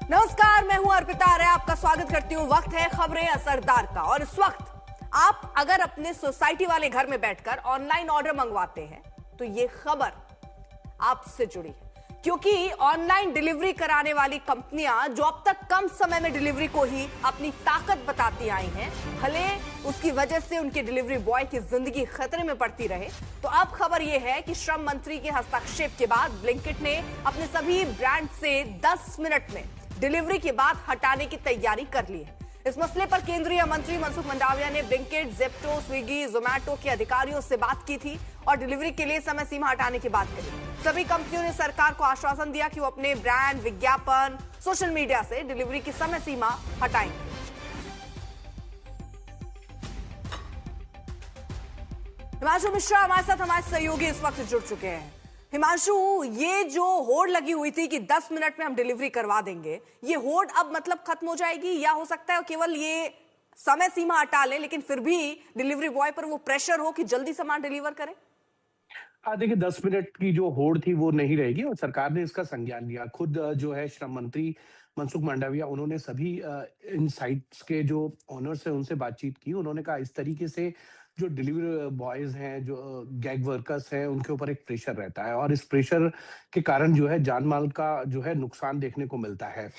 नमस्कार, मैं हूं अर्पिता आर्य, आपका स्वागत करती हूं। वक्त है खबरें असरदार का और इस वक्त आप अगर अपने सोसाइटी वाले घर में बैठकर ऑनलाइन ऑर्डर मंगवाते हैं तो ये खबर आपसे जुड़ी है, क्योंकि ऑनलाइन डिलीवरी कराने वाली कंपनियां जो अब तक कम समय में डिलीवरी को ही अपनी ताकत बताती आई हैं, भले उसकी वजह से उनके डिलीवरी बॉय की जिंदगी खतरे में पड़ती रहे, तो अब खबर यह है कि श्रम मंत्री के हस्तक्षेप के बाद ब्लिंकिट ने अपने सभी ब्रांड से 10 मिनट में डिलीवरी के बाद हटाने की तैयारी कर ली है। इस मसले पर केंद्रीय मंत्री मनसुख मंडाविया ने ब्लिंकिट, जेप्टो, स्विगी, जोमैटो के अधिकारियों से बात की थी और डिलीवरी के लिए समय सीमा हटाने की बात कही। सभी कंपनियों ने सरकार को आश्वासन दिया कि वो अपने ब्रांड, विज्ञापन, सोशल मीडिया से डिलीवरी की समय सीमा हटाएंगे। हिमांशु मिश्रा हमारे साथ, हमारे सहयोगी इस वक्त जुड़ चुके हैं। हिमांशु, ये जो होड़ लगी हुई थी कि 10 मिनट में हम डिलीवरी करवा देंगे, ये होड़ अब मतलब खत्म हो जाएगी या हो सकता है केवल ये समय सीमा हटा लें लेकिन फिर भी डिलीवरी बॉय पर वो प्रेशर हो कि जल्दी सामान डिलीवर करें? देखिए 10 मिनट की जो होड़ थी वो नहीं रहेगी और सरकार ने इसका संज्ञान लिया। खुद जो है श्रम मंत्री मनसुख मंडाविया, उन्होंने सभी इन साइट्स के जो ओनर्स हैं उनसे बातचीत की। उन्होंने कहा इस तरीके से जो डिलीवरी बॉयज हैं, जो गैग वर्कर्स हैं, उनके ऊपर एक प्रेशर रहता है और इस प्रेशर के कारण जो है जान माल का जो है नुकसान देखने को मिलता है।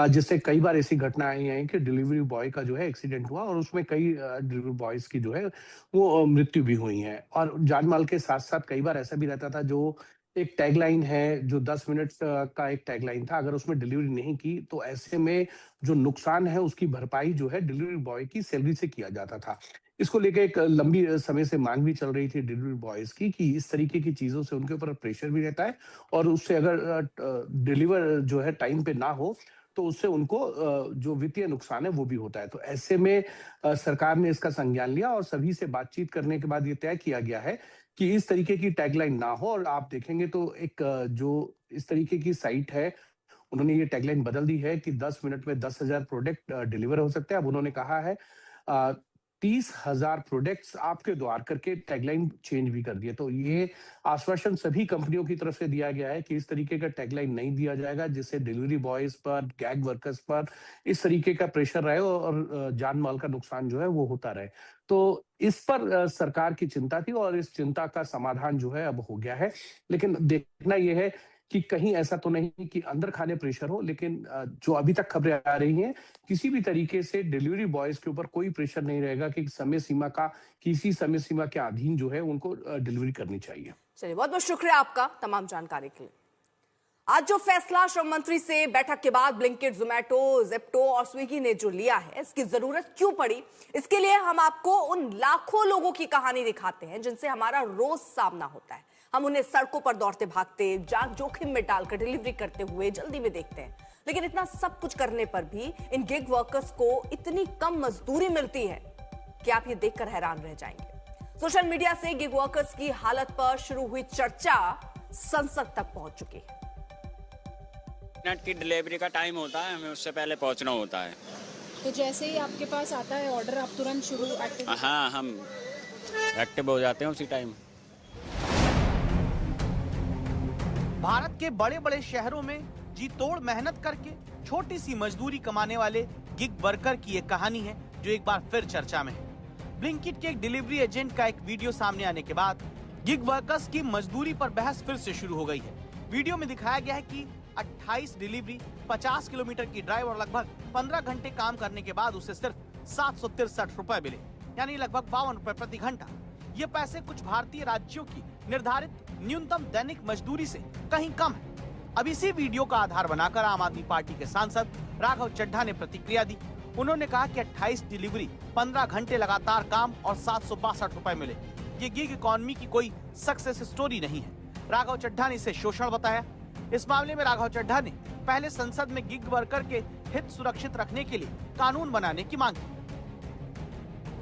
जिससे कई बार ऐसी घटनाएं आई हैं कि डिलीवरी बॉय का जो है एक्सीडेंट हुआ और उसमें कई डिलीवरी बॉयज की जो है वो मृत्यु भी हुई है। और जान माल के साथ साथ कई बार ऐसा भी रहता था, जो एक टैगलाइन है, जो 10 मिनट का एक टैगलाइन था, अगर उसमें डिलीवरी नहीं की तो ऐसे में जो नुकसान है उसकी भरपाई जो है डिलीवरी बॉय की सैलरी से किया जाता था। इसको लेके एक लंबी समय से मांग भी चल रही थी डिलीवरी बॉयज की कि इस तरीके की चीजों से उनके ऊपर प्रेशर भी रहता है और उससे अगर डिलीवर जो है टाइम पे ना हो तो उससे उनको जो वित्तीय नुकसान है वो भी होता है। तो ऐसे में सरकार ने इसका संज्ञान लिया और सभी से बातचीत करने के बाद ये तय किया गया है कि इस तरीके की टैगलाइन ना हो। और आप देखेंगे तो एक जो इस तरीके की साइट है, उन्होंने ये टैगलाइन बदल दी है कि 10 मिनट में 10,000 प्रोडक्ट डिलीवर हो सकते हैं। अब उन्होंने कहा है 30,000 प्रोडक्ट्स आपके द्वार करके टैगलाइन चेंज भी कर दिए। तो ये आश्वासन सभी कंपनियों की तरफ से दिया गया है कि इस तरीके का टैगलाइन नहीं दिया जाएगा जिससे डिलीवरी बॉयज पर, गैग वर्कर्स पर इस तरीके का प्रेशर रहे और जान माल का नुकसान जो है वो होता रहे। तो इस पर सरकार की चिंता थी और इस चिंता का समाधान जो है अब हो गया है। लेकिन देखना यह है कि कहीं ऐसा तो नहीं कि अंदर खाने प्रेशर हो, लेकिन जो अभी तक खबरें आ रही हैं, किसी भी तरीके से डिलीवरी बॉयज के ऊपर कोई प्रेशर नहीं रहेगा कि किसी समय सीमा के अधीन जो है उनको डिलीवरी करनी चाहिए। चलिए, बहुत बहुत शुक्रिया आपका तमाम जानकारी के लिए। आज जो फैसला श्रम मंत्री से बैठक के बाद ब्लिंकिट, जोमैटो, जेप्टो और स्विगी ने जो लिया है, इसकी जरूरत क्यों पड़ी, इसके लिए हम आपको उन लाखों लोगों की कहानी दिखाते हैं जिनसे हमारा रोज सामना होता है। हम उन्हें सड़कों पर दौड़ते भागते, जान जोखिम में डालकर डिलीवरी करते हुए जल्दी में देखते हैं, लेकिन इतना सब कुछ करने पर भी इन गिग वर्कर्स को इतनी कम मजदूरी मिलती है कि आप ये देखकर हैरान रह जाएंगे। सोशल मीडिया से गिग वर्कर्स की हालत पर शुरू हुई चर्चा संसद तक पहुंच चुकी है। मिनट की डिलीवरी का टाइम होता है, हमें उससे पहले पहुंचना होता है। तो जैसे ही आपके पास आता है ऑर्डर, आप तुरंत शुरू एक्टिव? हाँ, हम एक्टिव हो जाते हैं उसी टाइम। भारत के बड़े बड़े शहरों में जी तोड़ मेहनत करके छोटी सी मजदूरी कमाने वाले गिग वर्कर की एक कहानी है जो एक बार फिर चर्चा में है। ब्लिंकिट के एक डिलीवरी एजेंट का एक वीडियो सामने आने के बाद गिग वर्कर्स की मजदूरी पर बहस फिर से शुरू हो गई है। वीडियो में दिखाया गया है कि 28 डिलीवरी, 50 किलोमीटर की ड्राइव और लगभग 15 घंटे काम करने के बाद उसे सिर्फ 763 रुपए मिले, यानी लगभग 52 रुपए प्रति घंटा। ये पैसे कुछ भारतीय राज्यों की निर्धारित न्यूनतम दैनिक मजदूरी से कहीं कम है। अब इसी वीडियो का आधार बनाकर आम आदमी पार्टी के सांसद राघव चड्ढा ने प्रतिक्रिया दी। उन्होंने कहा कि 28 डिलीवरी, 15 घंटे लगातार काम और 762 रुपए मिले, ये गिग इकोनॉमी की कोई सक्सेस स्टोरी नहीं है। राघव चड्ढा ने इसे शोषण बताया। इस मामले में राघव चड्ढा ने पहले संसद में गिग वर्कर के हित सुरक्षित रखने के लिए कानून बनाने की मांग की।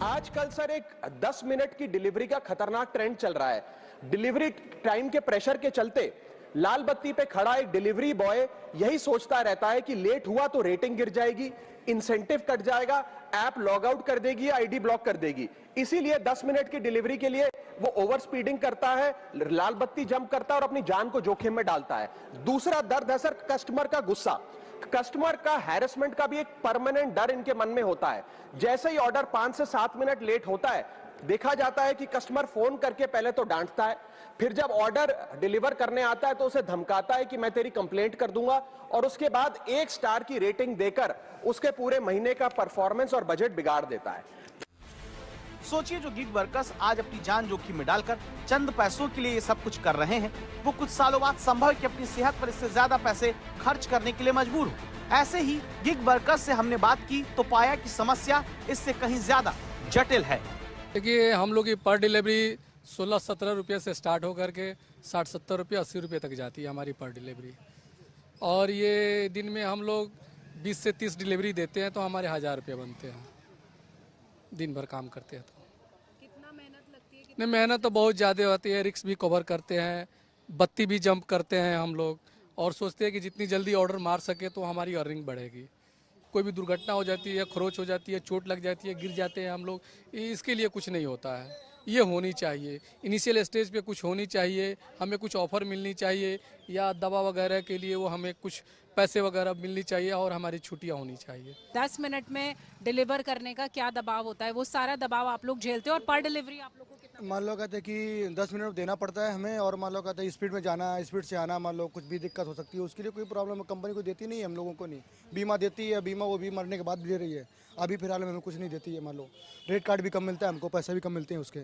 आजकल सर एक 10 मिनट की डिलीवरी का खतरनाक ट्रेंड चल रहा है। डिलीवरी टाइम के प्रेशर के चलते लाल बत्ती पे खड़ा एक डिलीवरी बॉय यही सोचता रहता है कि लेट हुआ तो रेटिंग गिर जाएगी, इंसेंटिव कट जाएगा, ऐप लॉग आउट कर देगी, आईडी ब्लॉक कर देगी। इसीलिए 10 मिनट की डिलीवरी के लिए वो ओवर स्पीडिंग करता है, लाल बत्ती जंप करता है और अपनी जान को जोखिम में डालता है। दूसरा दर्द है सर कस्टमर का गुस्सा। कस्टमर का हैरेसमेंट का भी एक परमानेंट डर इनके मन में होता है। जैसे ही ऑर्डर 5 से 7 मिनट लेट होता है, देखा जाता है कि कस्टमर फोन करके पहले तो डांटता है, फिर जब ऑर्डर डिलीवर करने आता है तो उसे धमकाता है कि मैं तेरी कंप्लेंट कर दूंगा, और उसके बाद 1 स्टार की रेटिंग देकर उसके पूरे महीने का परफॉर्मेंस और बजट बिगाड़ देता है। सोचिए, जो गिग वर्कर्स आज अपनी जान जोखिम में डालकर चंद पैसों के लिए ये सब कुछ कर रहे हैं, वो कुछ सालों बाद संभव है कि अपनी सेहत पर इससे ज्यादा पैसे खर्च करने के लिए मजबूर हो। ऐसे ही गिग वर्कर्स से हमने बात की तो पाया कि समस्या इससे कहीं ज्यादा जटिल है। देखिए, हम लोग की पर डिलीवरी 16-17 रुपये से स्टार्ट होकर के 60-70 रुपये 80 रुपये तक जाती है हमारी पर डिलीवरी, और ये दिन में हम लोग 20 से 30 डिलीवरी देते हैं तो हमारे 1000 रुपये बनते हैं दिन भर काम करते हैं। तो कितना मेहनत लगती है? नहीं, मेहनत तो बहुत ज़्यादा होती है। रिक्स भी कवर करते हैं, बत्ती भी जंप करते हैं हम लोग, और सोचते हैं कि जितनी जल्दी ऑर्डर मार सके तो हमारी अर्निंग बढ़ेगी। कोई भी दुर्घटना हो जाती है, खरोच हो जाती है, चोट लग जाती है, गिर जाते हैं हम लोग, इसके लिए कुछ नहीं होता है। ये होनी चाहिए, इनिशियल स्टेज पे कुछ होनी चाहिए, हमें कुछ ऑफर मिलनी चाहिए, या दवा वगैरह के लिए वो हमें कुछ पैसे वगैरह मिलनी चाहिए, और हमारी छुट्टियां होनी चाहिए। 10 मिनट में डिलीवर करने का क्या दबाव होता है? वो सारा दबाव आप लोग झेलते हो, और पर डिलीवरी आप लोग को कितना? मान लो कहते हैं कि 10 मिनट देना पड़ता है हमें, और मान लो कहते हैं स्पीड में जाना, स्पीड से आना, मान लो कुछ भी दिक्कत हो सकती है, उसके लिए कोई प्रॉब्लम कंपनी को देती नहीं है, हम लोगों को नहीं। बीमा देती है, बीमा वो भी मरने के बाद भी दे रही है, अभी फिलहाल में हमें कुछ नहीं देती है। मान लो रेट कार्ड भी कम मिलता है हमको, पैसे भी कम मिलते हैं उसके।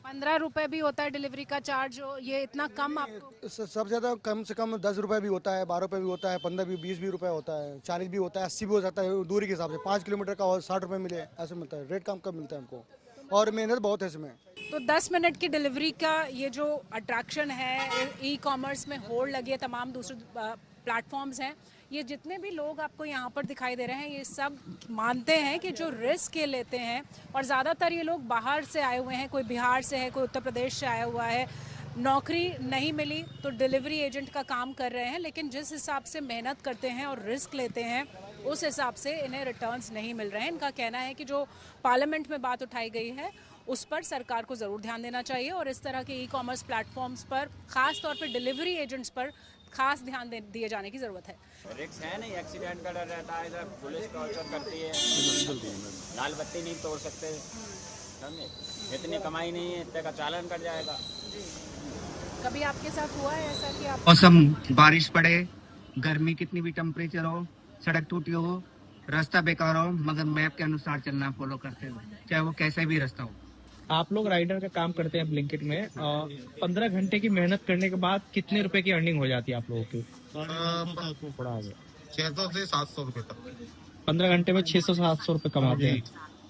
15 रुपए भी होता है डिलीवरी का चार्ज, ये इतना कम आपको? सब ज़्यादा कम से कम 10 रुपये भी होता है, 12 रुपये भी होता है, 15 भी, 20 भी रुपये होता है, 40 भी होता है, 80 भी हो जाता है, दूरी के हिसाब से। 5 किलोमीटर का और 60 रुपये मिले ऐसे मिलता है। रेट कम मिलता है हमको, और मेहनत बहुत है इसमें। तो 10 मिनट की डिलीवरी का ये जो अट्रैक्शन है, ई कॉमर्स में होड़ लगी है, तमाम दूसरे प्लेटफॉर्म्स हैं, ये जितने भी लोग आपको यहाँ पर दिखाई दे रहे हैं, ये सब मानते हैं कि जो रिस्क ये लेते हैं, और ज़्यादातर ये लोग बाहर से आए हुए हैं, कोई बिहार से है, कोई उत्तर प्रदेश से आया हुआ है, नौकरी नहीं मिली तो डिलीवरी एजेंट का काम कर रहे हैं, लेकिन जिस हिसाब से मेहनत करते हैं और रिस्क लेते हैं, उस हिसाब से इन्हें रिटर्न्स नहीं मिल रहे हैं। इनका कहना है कि जो पार्लियामेंट में बात उठाई गई है उस पर सरकार को ज़रूर ध्यान देना चाहिए, और इस तरह के ई कॉमर्स प्लेटफॉर्म्स पर, ख़ास तौर पर डिलीवरी एजेंट्स पर खास ध्यान दिए जाने की ज़रूरत है। रिक्स है नहीं, एक्सीडेंट का डर रहता है, इधर पुलिस टॉर्चर करती है, लाल बत्ती नहीं तोड़ सकते, समझे? इतनी कमाई नहीं है, इतने का चालान कट जाएगा। कभी आपके साथ हुआ है ऐसा कि आप मौसम, बारिश पड़े, गर्मी कितनी भी टेम्परेचर हो, सड़क टूटी हो, रास्ता बेकार हो, मगर मैप के अनुसार चलना फॉलो करते हुए, चाहे वो कैसे भी रास्ता हो। आप लोग राइडर का काम करते हैं ब्लिंकिट में, 15 घंटे की मेहनत करने के बाद कितने रुपए की अर्निंग हो जाती है आप लोगों की? 600 से 700 रुपए तक। 15 घंटे में 600-700 रुपए कमाते हैं।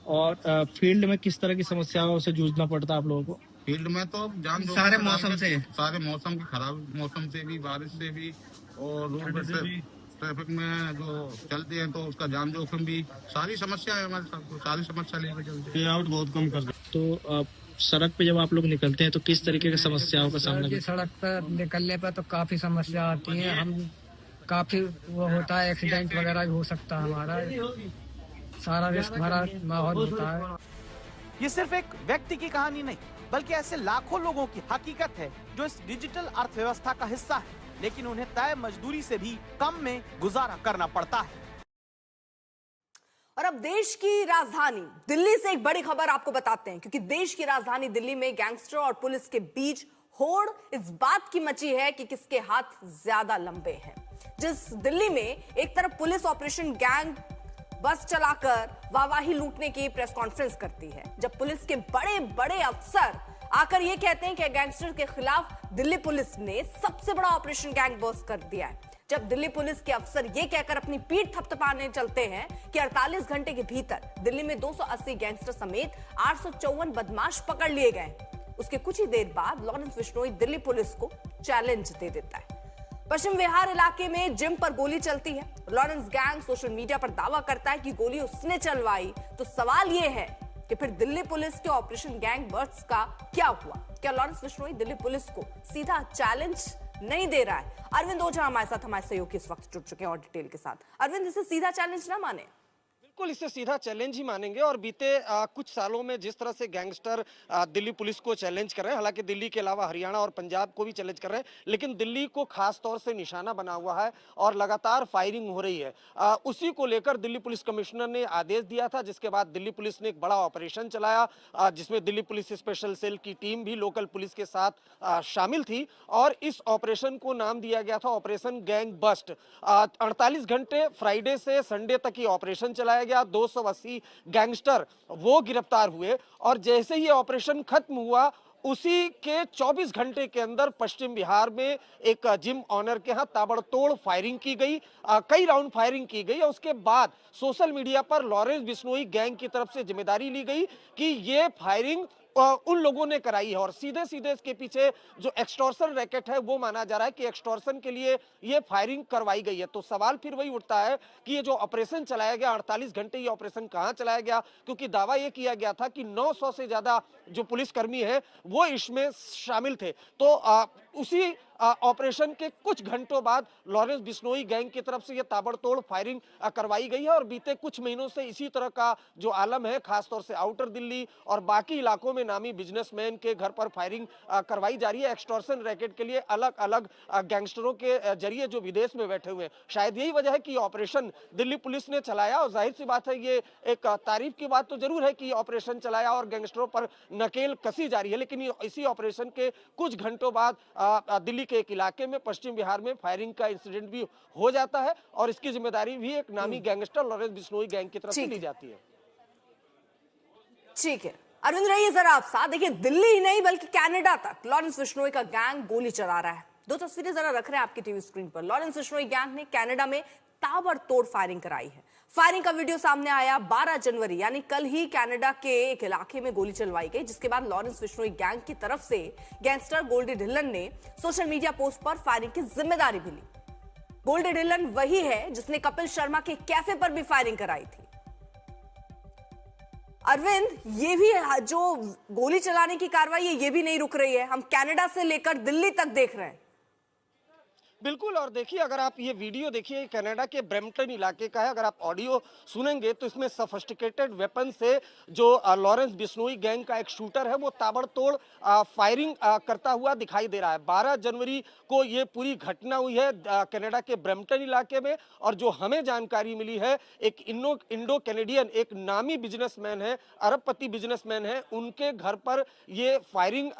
और फील्ड में किस तरह की समस्याओं से जूझना पड़ता है आप लोगों को? फील्ड में तो सारे मौसम से, सारे मौसम की खराब मौसम से भी, बारिश से भी, और रोड पर ट्रैफिक में जो चलते हैं तो उसका जान जोखिम भी, सारी समस्या है हमारे साथ, तो सारी समस्या लेकर चलते हैं। पे आउट बहुत कम कर। तो सड़क पे जब आप लोग निकलते हैं तो किस तरीके की समस्याओं का सामना करते हैं? सड़क पर निकलने पर तो काफी समस्या आती है, हम काफी वो होता है, एक्सीडेंट वगैरह भी हो सकता है, हमारा सारा रिस्क भरा माहौल होता है। ये सिर्फ एक व्यक्ति की कहानी नहीं, बल्कि ऐसे लाखों लोगों की हकीकत है जो इस डिजिटल अर्थव्यवस्था का हिस्सा है, लेकिन उन्हें तय मजदूरी से भी कम में गुजारा करना पड़ता है। और अब देश की राजधानी दिल्ली से एक बड़ी खबर आपको बताते हैं, क्योंकि देश की राजधानी दिल्ली में गैंगस्टर और पुलिस के बीच होड़ इस बात की मची है कि किसके हाथ ज्यादा लंबे हैं। जिस दिल्ली में एक तरफ पुलिस ऑपरेशन गैंग बस चलाकर वाहवाही लूटने की प्रेस कॉन्फ्रेंस करती है, जब पुलिस के बड़े बड़े अफसर आकर ये कहते हैं कि गैंगस्टर के खिलाफ दिल्ली पुलिस ने सबसे बड़ा ऑपरेशन गैंग बस कर दिया है, जब दिल्ली पुलिस के अफसर ये कहकर अपनी पीठ थपथपाने चलते हैं कि 48 घंटे के भीतर दिल्ली में 280 गैंगस्टर समेत 854 बदमाश पकड़ लिए गए, उसके कुछ ही देर बाद लॉरेंस बिश्नोई दिल्ली पुलिस को चैलेंज दे देता है। पश्चिम विहार इलाके में जिम पर गोली चलती है, लॉरेंस गैंग सोशल मीडिया पर दावा करता है कि गोली उसने चलवाई, तो सवाल यह है कि फिर दिल्ली पुलिस के ऑपरेशन गैंग बर्ड्स का क्या हुआ? क्या लॉरेंस बिश्नोई दिल्ली पुलिस को सीधा चैलेंज नहीं दे रहा है? अरविंद ओझा हमारे साथ, हमारे सहयोगी इस वक्त जुड़ चुके हैं और डिटेल के साथ। अरविंद, इसे सीधा चैलेंज ना माने। बिल्कुल इसे सीधा चैलेंज ही मानेंगे। और बीते कुछ सालों में जिस तरह से गैंगस्टर दिल्ली पुलिस को चैलेंज कर रहे हैं, हालांकि दिल्ली के अलावा हरियाणा और पंजाब को भी चैलेंज कर रहे हैं, लेकिन दिल्ली को खास तौर से निशाना बना हुआ है और लगातार फायरिंग हो रही है। उसी को लेकर दिल्ली पुलिस कमिश्नर ने आदेश दिया था, जिसके बाद दिल्ली पुलिस ने एक बड़ा ऑपरेशन चलाया, जिसमें दिल्ली पुलिस स्पेशल सेल की टीम भी लोकल पुलिस के साथ शामिल थी। और इस ऑपरेशन को नाम दिया गया था ऑपरेशन गैंग बस्ट। 48 घंटे फ्राइडे से संडे तक ये ऑपरेशन चलाया गया। 280 गैंगस्टर वो गिरफ्तार हुए और जैसे ही ऑपरेशन खत्म हुआ उसी के 24 घंटे के अंदर पश्चिम बिहार में एक जिम ऑनर के यहाँ ताबड़तोड़ फायरिंग की गई, कई राउंड फायरिंग की गई। और उसके बाद सोशल मीडिया पर लॉरेंस बिश्नोई गैंग की तरफ से जिम्मेदारी ली गई कि ये फायरिंग उन लोगों ने कराई है। और सीधे सीधे इसके पीछे जो एक्सटॉर्शन रैकेट है वो माना जा रहा है कि एक्सटॉर्शन के लिए ये फायरिंग करवाई गई है। तो सवाल फिर वही उठता है कि ये जो ऑपरेशन चलाया गया 48 घंटे, ये ऑपरेशन कहां चलाया गया? क्योंकि दावा ये किया गया था कि 900 से ज्यादा जो पुलिसकर्मी है वो इसमें शामिल थे। तो उसी ऑपरेशन के कुछ घंटों बाद लॉरेंस बिश्नोई गैंग की तरफ से यह ताबड़तोड़ फायरिंग करवाई गई है। और बीते कुछ महीनों से इसी तरह का जो आलम है, खासतौर से आउटर दिल्ली और बाकी इलाकों में नामी बिजनेसमैन के घर पर फायरिंग करवाई जा रही है एक्सटॉर्शन रैकेट के लिए, अलग अलग गैंगस्टरों के जरिए जो विदेश में बैठे हुए हैं। शायद यही वजह है कि ऑपरेशन दिल्ली पुलिस ने चलाया। और जाहिर सी बात है, ये एक तारीफ की बात तो जरूर है कि ऑपरेशन चलाया और गैंगस्टरों पर नकेल कसी जा रही है। लेकिन इसी ऑपरेशन के कुछ घंटों बाद दिल्ली के एक इलाके में पश्चिम बिहार में फायरिंग का इंसिडेंट भी हो जाता है और इसकी जिम्मेदारी भी एक नामी गैंगस्टर लॉरेंस बिश्नोई गैंग की तरफ से ली जाती है। ठीक है, अरविंद रहिए जरा आप साथ। देखिए, दिल्ली ही नहीं बल्कि कनाडा तक लॉरेंस बिश्नोई का गैंग गोली चला रहा है। दो तस्वीरें जरा रख रहे हैं आपकी टीवी स्क्रीन पर। लॉरेंस बिश्नोई गैंग ने कनाडा में ताबड़तोड़ फायरिंग कराई है। फायरिंग का वीडियो सामने आया 12 जनवरी, यानी कल ही कनाडा के एक इलाके में गोली चलवाई गई, जिसके बाद लॉरेंस बिश्नोई गैंग की तरफ से गैंगस्टर गोल्डी ढिल्लन ने सोशल मीडिया पोस्ट पर फायरिंग की जिम्मेदारी भी ली। गोल्डी ढिल्लन वही है जिसने कपिल शर्मा के कैफे पर भी फायरिंग कराई थी। अरविंद, ये भी जो गोली चलाने की कार्रवाई है ये भी नहीं रुक रही है, हम कनाडा से लेकर दिल्ली तक देख रहे हैं। बिल्कुल, और देखिए, अगर आप ये वीडियो देखिए, कनाडा के ब्रैम्पटन इलाके का है। अगर आप ऑडियो सुनेंगे तो इसमें सोफिस्टिकेटेड वेपन से जो लॉरेंस बिश्नोई गैंग का एक शूटर है वो ताबड़तोड़ फायरिंग करता हुआ दिखाई दे रहा है। 12 जनवरी को ये पूरी घटना हुई है कनाडा के ब्रैम्पटन इलाके में। और जो हमें जानकारी मिली है, एक इंडो कैनेडियन एक नामी बिजनेसमैन है, अरबपति बिजनेसमैन है, उनके घर पर ये फायरिंग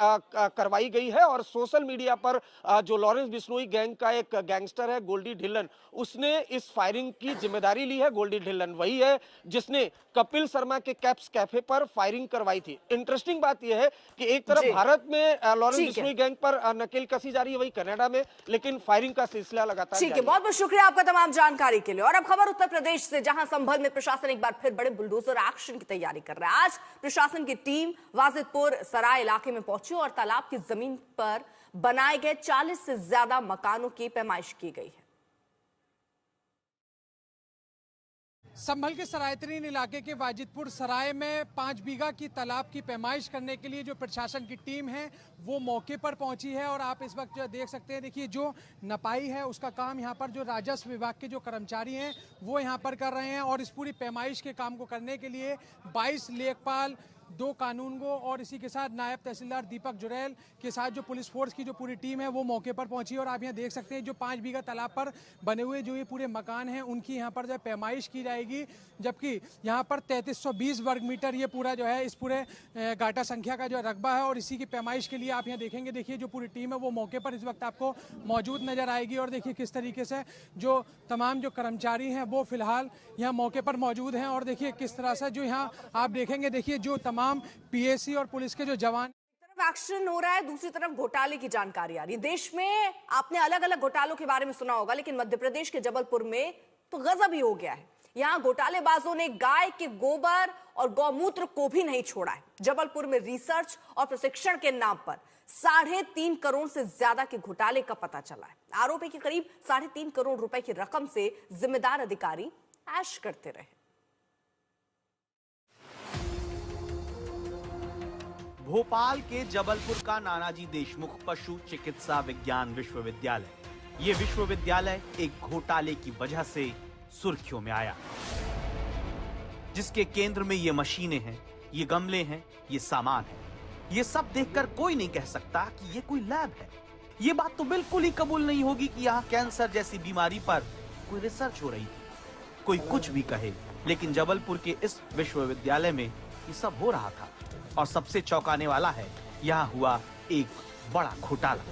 करवाई गई है। और सोशल मीडिया पर जो लॉरेंस बिश्नोई गैंग का एक गैंगस्टर है गोल्डी ढिल्लन, उसने इस फायरिंग की जिम्मेदारी ली है। गोल्डी ढिल्लन वही है जिसने कपिल शर्मा के कैप्स कैफे पर फायरिंग करवाई थी। इंटरेस्टिंग बात यह है कि एक तरफ भारत में लॉरेंस बिश्नोई गैंग पर नकेल कसी जा रही है, वही कनाडा में, लेकिन फायरिंग का सिलसिला लगातार ठीक है। बहुत बहुत शुक्रिया आपका तमाम जानकारी के लिए। और अब खबर उत्तर प्रदेश से, जहां संभल में प्रशासन एक बार फिर बड़े बुलडोजर एक्शन की तैयारी कर रहा है। आज प्रशासन की टीम वाजिदपुर सराय इलाके में पहुंची और तालाब की जमीन पर बनाए गए 40 से ज्यादा मकानों की पैमाइश की गई है। संभल के सरायतरीन इलाके के वाजिदपुर सराय में 5 बीघा की तालाब की पैमाइश करने के लिए जो प्रशासन की टीम है वो मौके पर पहुंची है। और आप इस वक्त जो देख सकते हैं, देखिए, जो नपाई है उसका काम यहाँ पर जो राजस्व विभाग के जो कर्मचारी हैं वो यहाँ पर कर रहे हैं। और इस पूरी पैमाइश के काम को करने के लिए 22 लेखपाल, 2 कानूनगो और इसी के साथ नायब तहसीलदार दीपक जुरैल के साथ जो पुलिस फोर्स की जो पूरी टीम है वो मौके पर पहुंची। और आप यहाँ देख सकते हैं, जो 5 बीघा तालाब पर बने हुए जो ये पूरे मकान हैं उनकी यहाँ पर जो पैमाइश की जाएगी। जबकि यहाँ पर 3320 वर्ग मीटर ये पूरा जो है इस पूरे गाटा संख्या का जो रकबा है। और इसी की पैमाइश के लिए आप यहाँ देखेंगे, देखिए, जो पूरी टीम है वो मौके पर इस वक्त आपको मौजूद नजर आएगी। और देखिए किस तरीके से जो तमाम जो कर्मचारी हैं वो फिलहाल यहाँ मौके पर मौजूद हैं। और देखिए किस तरह से जो यहाँ आप देखेंगे, देखिए, जो तमाम पीएसी और पुलिस के जो जवान एक्शन हो रहा है, दूसरी तरफ घोटाले की जानकारी आ रही है। देश में आपने अलग अलग घोटालों के बारे में सुना होगा, लेकिन मध्य प्रदेश के जबलपुर में तो गजब ही हो गया है। यहां घोटालेबाजों ने गाय के गोबर और गौमूत्र को भी नहीं छोड़ा है। जबलपुर में रिसर्च और प्रशिक्षण के नाम पर 3.5 करोड़ से ज्यादा के घोटाले का पता चला है। आरोपी के करीब 3.5 करोड़ रुपए की रकम से जिम्मेदार अधिकारी ऐश करते रहे। भोपाल के जबलपुर का नानाजी देशमुख पशु चिकित्सा विज्ञान विश्वविद्यालय, ये विश्वविद्यालय एक घोटाले की वजह से सुर्खियों में आया। जिसके केंद्र में ये मशीनें हैं, ये गमले हैं, ये सामान है। ये सब देखकर कोई नहीं कह सकता कि ये कोई लैब है। ये बात तो बिल्कुल ही कबूल नहीं होगी कि यहाँ कैंसर जैसी बीमारी पर कोई रिसर्च हो रही थी। कोई कुछ भी कहे, लेकिन जबलपुर के इस विश्वविद्यालय में ये सब हो रहा था। और सबसे चौंकाने वाला है, यहाँ हुआ एक बड़ा घोटाला।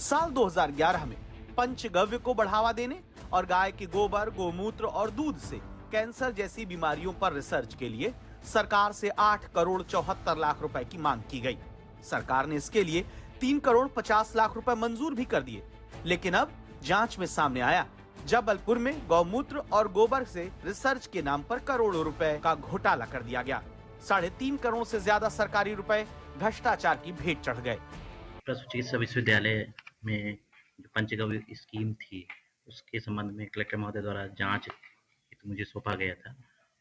साल 2011 में पंचगव्य को बढ़ावा देने और गाय के गोबर, गोमूत्र और दूध से कैंसर जैसी बीमारियों पर रिसर्च के लिए सरकार से 8 करोड़ 74 लाख रुपए की मांग की गई। सरकार ने इसके लिए 3 करोड़ 50 लाख रुपए मंजूर भी कर दिए। लेकिन अब जांच में सामने आया, जबलपुर में गौमूत्र और गोबर से रिसर्च के नाम पर करोड़ों रुपए का घोटाला कर दिया गया। 3.5 करोड़ से ज्यादा सरकारी रुपए भ्रष्टाचार की भेंट चढ़ गए। चिकित्सा विश्वविद्यालय में जो पंचगव्य स्कीम थी, उसके संबंध में कलेक्टर महोदय द्वारा जांच तो मुझे सौंपा गया था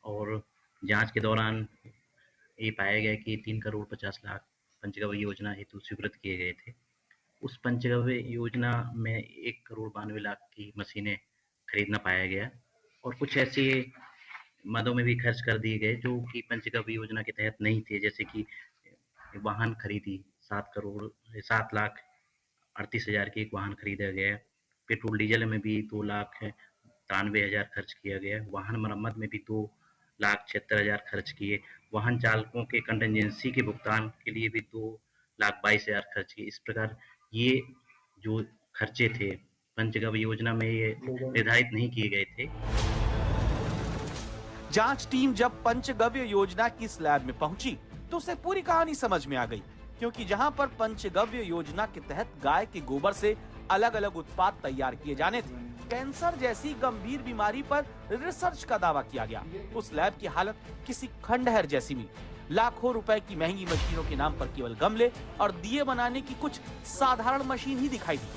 और जांच के दौरान ये पाया गया कि 3 करोड़ 50 लाख पंचगव्य योजना हेतु स्वीकृत किए गए थे। उस पंचगव्य योजना में 1 करोड़ 92 लाख की मशीनें खरीदना पाया गया और कुछ ऐसे मदों में भी खर्च कर दिए गए जो कि पंचगव्य योजना के तहत नहीं थे। जैसे कि वाहन खरीदी 7 लाख 38 हजार की एक वाहन खरीदा गया। पेट्रोल डीजल में भी 2,93,000 खर्च किया गया। वाहन मरम्मत में भी 2,76,000 खर्च किए। वाहन चालकों के कंटिजेंसी के भुगतान के लिए भी 2,22,000 खर्च किए। इस प्रकार ये जो खर्चे थे पंचगव्य योजना में ये निर्धारित नहीं किए गए थे। जांच टीम जब पंचगव्य योजना की स्लैब में पहुंची तो उसे पूरी कहानी समझ में आ गई, क्योंकि जहां पर पंचगव्य योजना के तहत गाय के गोबर से अलग अलग उत्पाद तैयार किए जाने थे, कैंसर जैसी गंभीर बीमारी पर रिसर्च का दावा किया गया। उस लैब की हालत किसी खंडहर जैसी मिली। लाखों रुपए की महंगी मशीनों के नाम पर केवल गमले और दिए बनाने की कुछ साधारण मशीन ही दिखाई दी।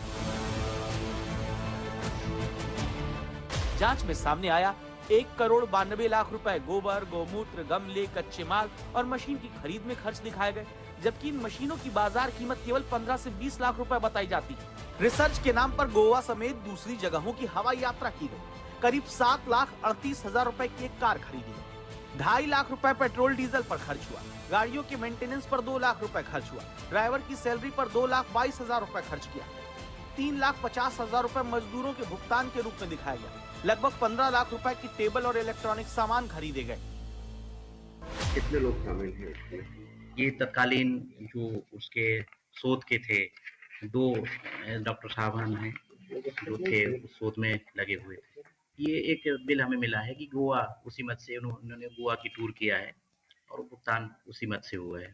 जांच में सामने आया 1 करोड़ 92 लाख रुपए गोबर, गोमूत्र, गमले, कच्चे माल और मशीन की खरीद में खर्च दिखाए गए, जबकि इन मशीनों की बाजार कीमत केवल 15 से 20 लाख रुपए बताई जाती है। रिसर्च के नाम पर गोवा समेत दूसरी जगहों की हवाई यात्रा की गई। करीब 7,38,000 रुपए की एक कार खरीदी गई। 2.5 लाख रुपए पेट्रोल डीजल पर खर्च हुआ। गाड़ियों के मेंटेनेंस पर 2 लाख रुपए खर्च हुआ। ड्राइवर की सैलरी पर 2,22,000 रुपए खर्च किया। 3,50,000 रुपए मजदूरों के भुगतान के रूप में दिखाया गया। लगभग 15 लाख रुपए की टेबल और इलेक्ट्रॉनिक सामान खरीदे गए। कितने लोग शामिल हैं? ये तत्कालीन जो उसके शोध के थे 2 डॉक्टर साहबान हैं जो थे उस शोध में लगे हुए थे। ये एक बिल हमें मिला है कि गोवा उसी मत से उन्होंने गोवा की टूर किया है और भुगतान उसी मत से हुआ है।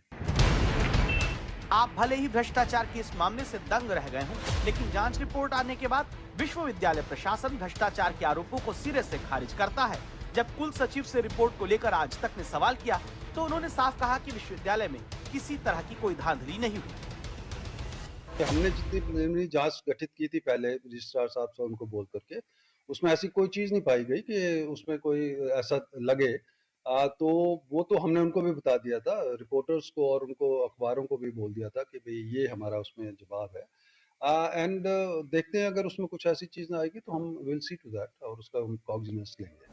आप भले ही भ्रष्टाचार के इस मामले से दंग रह गए हों, लेकिन जांच रिपोर्ट आने के बाद विश्वविद्यालय प्रशासन भ्रष्टाचार के आरोपों को सिरे से खारिज करता है। जब कुल सचिव से रिपोर्ट को लेकर आज तक ने सवाल किया तो उन्होंने साफ कहा कि विश्वविद्यालय में किसी तरह की कोई धांधली नहीं हुई। हमने जितनी प्रिलिमिनरी जांच गठित की थी पहले रजिस्ट्रार साहब से उनको बोल करके, उसमें ऐसी कोई चीज नहीं पाई गई कि उसमें कोई ऐसा लगे। तो वो तो हमने उनको भी बता दिया था, रिपोर्टर्स को और उनको अखबारों को भी बोल दिया था कि भाई ये हमारा उसमें जवाब है। एंड देखते हैं अगर उसमें कुछ ऐसी चीज ना आएगी तो हम विल सी टू दैट और उसका हम कॉग्निजेंस लेंगे।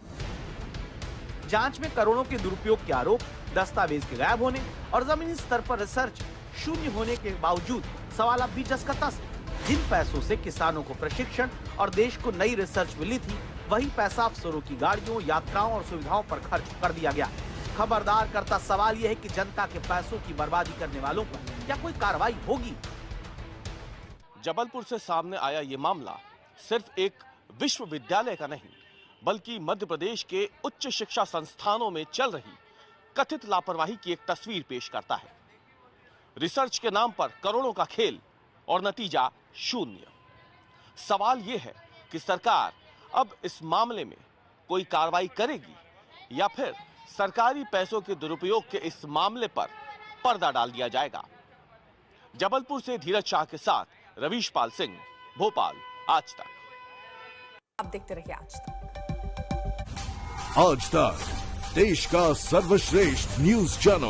जांच में करोड़ों के दुरुपयोग के आरोप, दस्तावेज के गायब होने और जमीनी स्तर पर रिसर्च शून्य होने के बावजूद सवाल अब भी जसकता से। जिन पैसों से किसानों को प्रशिक्षण और देश को नई रिसर्च मिली थी, वही पैसा अफसरों की गाड़ियों, यात्राओं और सुविधाओं पर खर्च कर दिया गया। खबरदार करता सवाल यह है कि जनता के पैसों की बर्बादी करने वालों पर क्या कोई कार्रवाई होगी? जबलपुर से सामने आया ये मामला सिर्फ एक विश्वविद्यालय का नहीं, बल्कि मध्य प्रदेश के उच्च शिक्षा संस्थानों में चल रही कथित लापरवाही की एक तस्वीर पेश करता है। रिसर्च के नाम पर करोड़ों का खेल और नतीजा शून्य। सवाल यह है कि सरकार अब इस मामले में कोई कार्रवाई करेगी या फिर सरकारी पैसों के दुरुपयोग के इस मामले पर पर्दा डाल दिया जाएगा। जबलपुर से धीरज शाह के साथ रवीश पाल सिंह, भोपाल, आज तक। आप देखते रहिए आज तक। आज तक देश का सर्वश्रेष्ठ न्यूज चैनल।